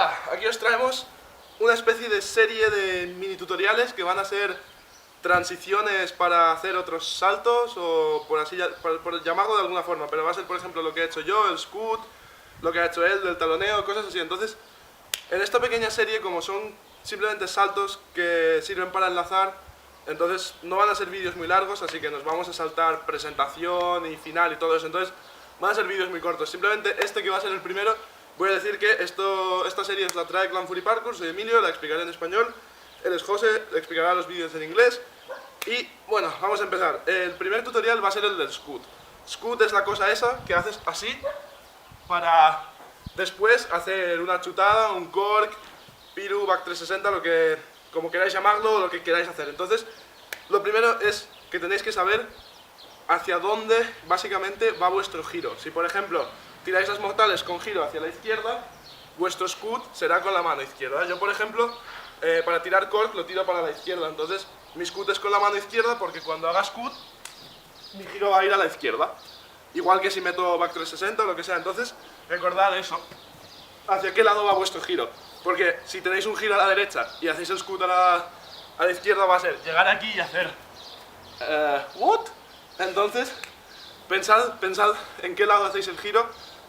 Hola, aquí os traemos una especie de serie de mini tutoriales que van a ser transiciones para hacer otros saltos o por así por llamarlo de alguna forma, pero va a ser por ejemplo lo que he hecho yo, el scoot, lo que ha hecho él del taloneo, cosas así. Entonces, en esta pequeña serie, como son simplemente saltos que sirven para enlazar, entonces no van a ser vídeos muy largos, así que nos vamos a saltar presentación y final y todo eso. Entonces van a ser vídeos muy cortos. Simplemente este que va a ser el primero, voy a decir que esta serie es la trae clanfuryparkour, soy Emilio, la explicaré en español. Él es José, le explicará los vídeos en inglés. Y bueno, vamos a empezar. El primer tutorial va a ser el del scoot. Scoot es la cosa esa que haces así para después hacer una chutada, un cork, piru, back 360, lo que, como queráis llamarlo, lo que queráis hacer. Entonces, lo primero es que tenéis que saber hacia dónde básicamente va vuestro giro. Si por ejemplo tiráis las mortales con giro hacia la izquierda, vuestro scoot será con la mano izquierda. Yo por ejemplo, para tirar cork lo tiro para la izquierda, entonces mi scoot es con la mano izquierda porque cuando haga scoot, mi giro va a ir a la izquierda. Igual que si meto back 360 o lo que sea. Entonces, recordad eso, hacia qué lado va vuestro giro. Porque si tenéis un giro a la derecha y hacéis el scoot a la izquierda, va a ser llegar aquí y hacer ¿what? Entonces, pensad en qué lado hacéis el giro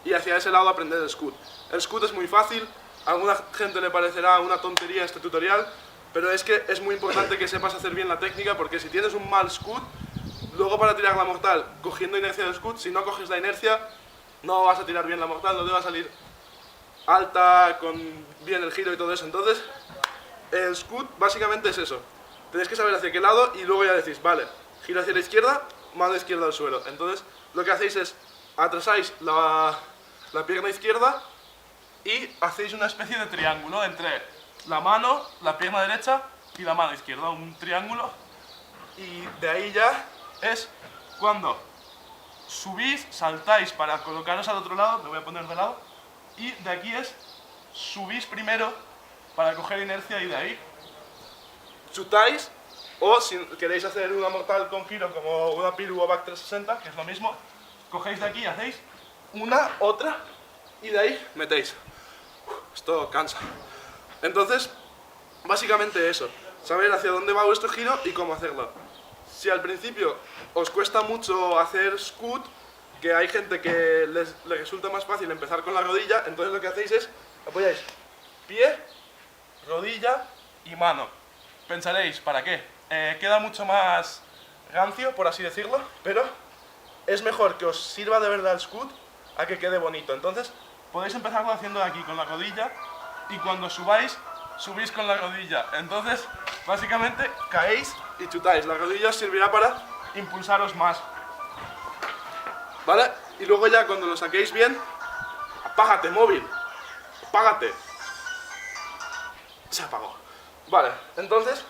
y hacia ese lado aprended el scoot. El scoot es muy fácil, a alguna gente le parecerá una tontería este tutorial, pero es que es muy importante que sepas hacer bien la técnica, porque si tienes un mal scoot, luego para tirar la mortal cogiendo inercia del scoot, si no coges la inercia, no vas a tirar bien la mortal, no te va a salir alta, con bien el giro y todo eso. Entonces, el scoot básicamente es eso. Tenéis que saber hacia qué lado y luego ya decís, vale, giro hacia la izquierda, mano izquierda al suelo. Entonces, lo que hacéis es, atrasáis la pierna izquierda y hacéis una especie de triángulo entre la mano, la pierna derecha y la mano izquierda, un triángulo. Y de ahí ya es cuando subís, saltáis para colocaros al otro lado, me voy a poner de lado, y de aquí es, subís primero para coger inercia y de ahí chutáis, o si queréis hacer una mortal con giro como una piru o back 360, que es lo mismo, cogéis de aquí, hacéis una, otra, y de ahí metéis. Esto cansa. Entonces, básicamente eso, saber hacia dónde va vuestro giro y cómo hacerlo. Si al principio os cuesta mucho hacer scoot, que hay gente que les resulta más fácil empezar con la rodilla, entonces lo que hacéis es, apoyáis pie, rodilla y mano. Pensaréis, ¿para qué? Queda mucho más rancio, por así decirlo, pero es mejor que os sirva de verdad el scoot a que quede bonito. Entonces, podéis empezarlo haciendo aquí con la rodilla y cuando subáis, subís con la rodilla. Entonces, básicamente, caéis y chutáis. La rodilla os servirá para impulsaros más. ¿Vale? Y luego ya cuando lo saquéis bien, apágate, móvil. Apágate. Se apagó. Vale, entonces,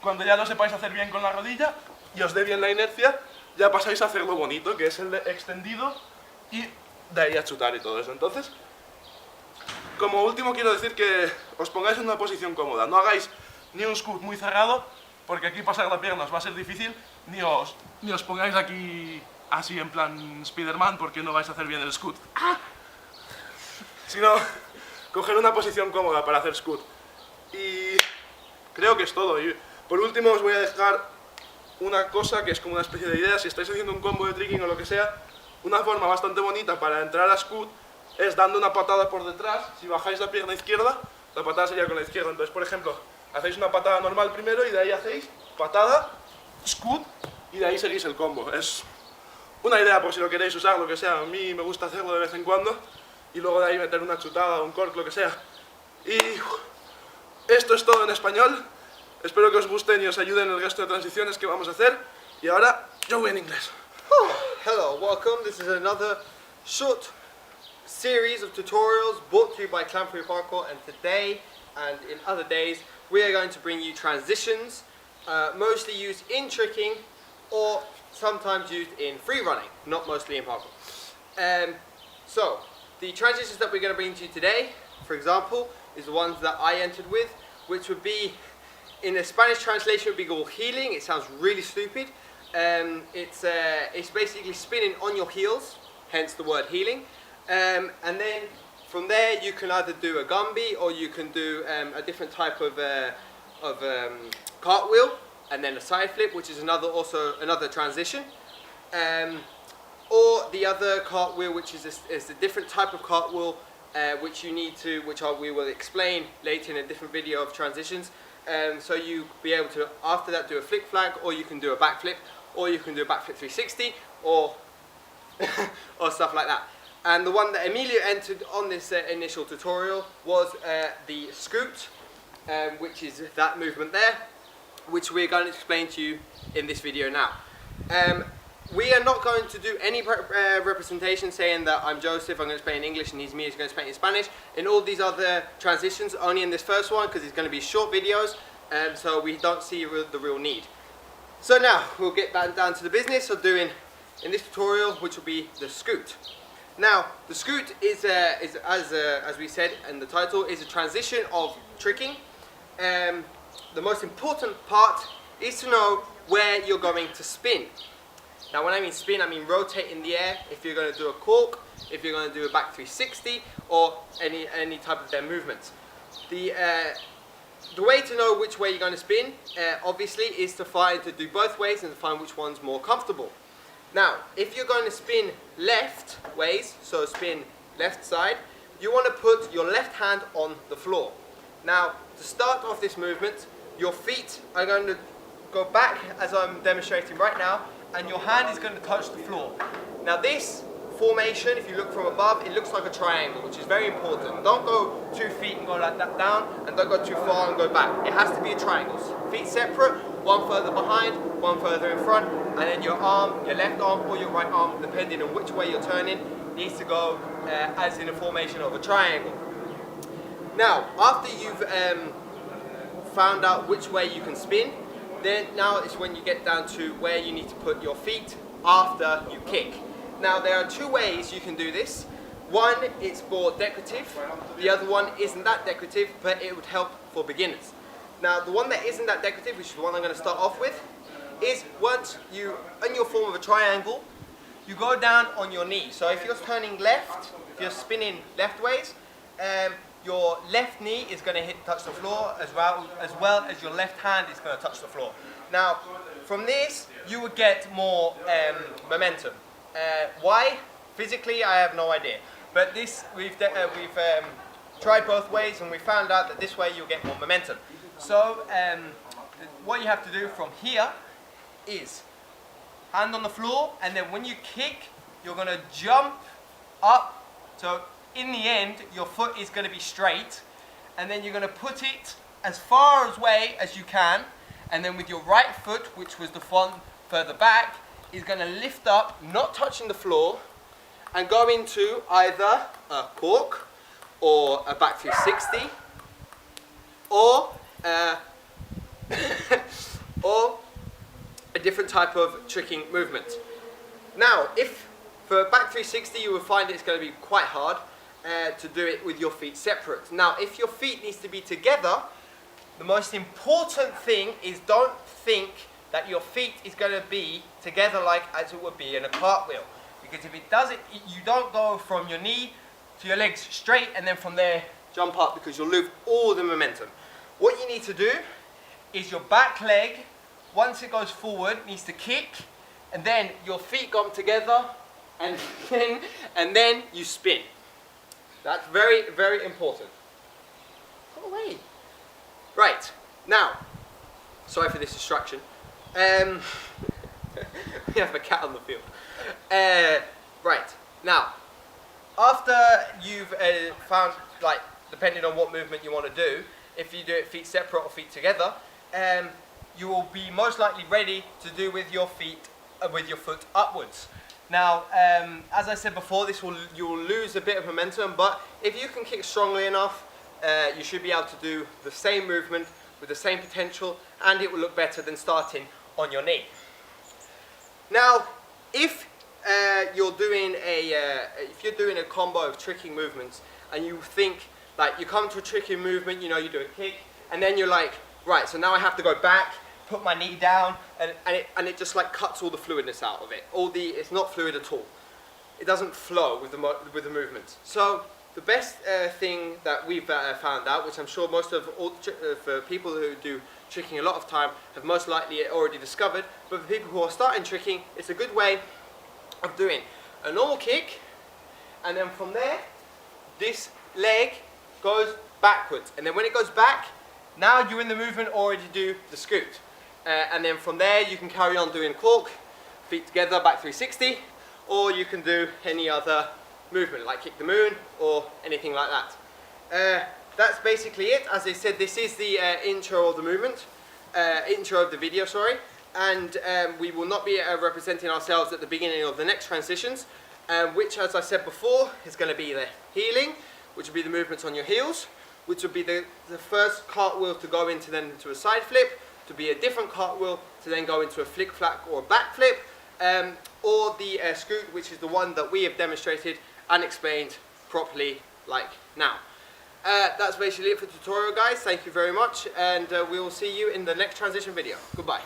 cuando ya lo sepáis hacer bien con la rodilla y os dé bien la inercia, ya pasáis a hacerlo bonito, que es el de extendido y de ahí a chutar y todo eso. Entonces, como último quiero decir que os pongáis en una posición cómoda. No hagáis ni un scoot muy cerrado, porque aquí pasar la pierna os va a ser difícil, ni os pongáis aquí así en plan Spiderman, porque no vais a hacer bien el scoot. Sino, coger una posición cómoda para hacer scoot. Y creo que es todo. Y por último os voy a dejar una cosa que es como una especie de idea. Si estáis haciendo un combo de tricking o lo que sea, una forma bastante bonita para entrar a scoot es dando una patada por detrás. Si bajáis la pierna izquierda, la patada sería con la izquierda. Entonces, por ejemplo, hacéis una patada normal primero y de ahí hacéis patada, scoot y de ahí seguís el combo. Es una idea por si lo queréis usar, lo que sea. A mí me gusta hacerlo de vez en cuando y luego de ahí meter una chutada, un cork, lo que sea. Y esto es todo en español. Espero que os gusten y os ayuden en el resto de transiciones que vamos a hacer. Y ahora yo voy en inglés. Hello, welcome. This is another short series of tutorials brought to you by clanfuryparkour, and today and in other days we are going to bring you transitions, mostly used in tricking or sometimes used in free running, not mostly in parkour. So the transitions that we're going to bring to you today, for example, is the ones that I entered with, which would be, in the Spanish translation, would be called healing. It sounds really stupid. It's basically spinning on your heels, hence the word healing. And then from there you can either do a gumby or you can do a different type of cartwheel, and then a side flip, which is another transition, or the other cartwheel, which is a different type of cartwheel, which we will explain later in a different video of transitions. So you be able to after that do a flick flag, or you can do a backflip, or you can do a backflip 360, or or stuff like that. And the one that Emilio entered on this initial tutorial was the scoot, which is that movement there, which we're going to explain to you in this video now. We are not going to do any representation saying that I'm Joseph, I'm going to explain in English, and he's me, he's going to explain in Spanish. In all these other transitions, only in this first one, because it's going to be short videos, so we don't see the real need. So now, we'll get down to the business of doing, in this tutorial, which will be the scoot. Now, the scoot is as we said in the title, is a transition of tricking. The most important part is to know where you're going to spin. Now, when I mean spin, I mean rotate in the air. If you're going to do a cork, if you're going to do a back 360, or any type of their movements. The way to know which way you're going to spin, obviously, is to do both ways and to find which one's more comfortable. Now, if you're going to spin left ways, so spin left side, you want to put your left hand on the floor. Now, to start off this movement, your feet are going to go back as I'm demonstrating right now, and your hand is going to touch the floor. Now this formation, if you look from above, it looks like a triangle, which is very important. Don't go 2 feet and go like that down, and don't go too far and go back. It has to be a triangle. Feet separate, one further behind, one further in front, and then your arm, your left arm or your right arm, depending on which way you're turning, needs to go as in a formation of a triangle. Now, after you've found out which way you can spin, then now is when you get down to where you need to put your feet after you kick. Now, there are 2 ways you can do this. One, it's more decorative. The other one isn't that decorative, but it would help for beginners. Now, the one that isn't that decorative, which is the one I'm going to start off with, is once you, in your form of a triangle, you go down on your knee. So if you're turning left, if you're spinning left ways, your left knee is going to touch the floor as well as your left hand is going to touch the floor. Now, from this, you would get more momentum. Why? Physically, I have no idea. But this, we've tried both ways, and we found out that this way you'll get more momentum. So, what you have to do from here is hand on the floor, and then when you kick, you're going to jump up. So, in the end, your foot is going to be straight, and then you're going to put it as far away as you can, and then with your right foot, which was the one further back, is going to lift up, not touching the floor, and go into either a cork, or a back 360, or or a different type of tricking movement. Now, if for a back 360 you will find it's going to be quite hard to do it with your feet separate. Now, if your feet needs to be together, the most important thing is don't think that your feet is going to be together like as it would be in a cartwheel. Because if it does it, you don't go from your knee to your legs straight and then from there jump up, because you'll lose all the momentum. What you need to do is your back leg, once it goes forward, needs to kick, and then your feet come together, and then you spin. That's very, very important. Go away. Right, now, sorry for this distraction. We have a cat on the field. Right, now, after you've found, like, depending on what movement you want to do, if you do it feet separate or feet together, you will be most likely ready to do with your feet, with your foot upwards. Now, as I said before, you will lose a bit of momentum, but if you can kick strongly enough, you should be able to do the same movement with the same potential, and it will look better than starting on your knee. Now, if you're doing a combo of tricking movements, and you think, like, you come to a tricking movement, you know, you do a kick, and then you're like, right, so now I have to go back, put my knee down, and it just like cuts all the fluidness out of it. It's not fluid at all. It doesn't flow with the movement. So the best thing that we've found out, which I'm sure most of all for people who do tricking a lot of time have most likely already discovered, but for people who are starting tricking, it's a good way of doing a normal kick, and then from there, this leg goes backwards, and then when it goes back, now you're in the movement already do the scoot, and then from there you can carry on doing cork, feet together, back 360, or you can do any other movement like kick the moon or anything like that. That's basically it. As I said, this is the intro of the movement, intro of the video, sorry, and we will not be representing ourselves at the beginning of the next transitions, which, as I said before, is going to be the heeling, which will be the movements on your heels, which will be the first cartwheel to go into then into a side flip, to be a different cartwheel to then go into a flick flack or a backflip, or the scoot, which is the one that we have demonstrated and explained properly like now. That's basically it for the tutorial, guys. Thank you very much, and we will see you in the next transition video. Goodbye.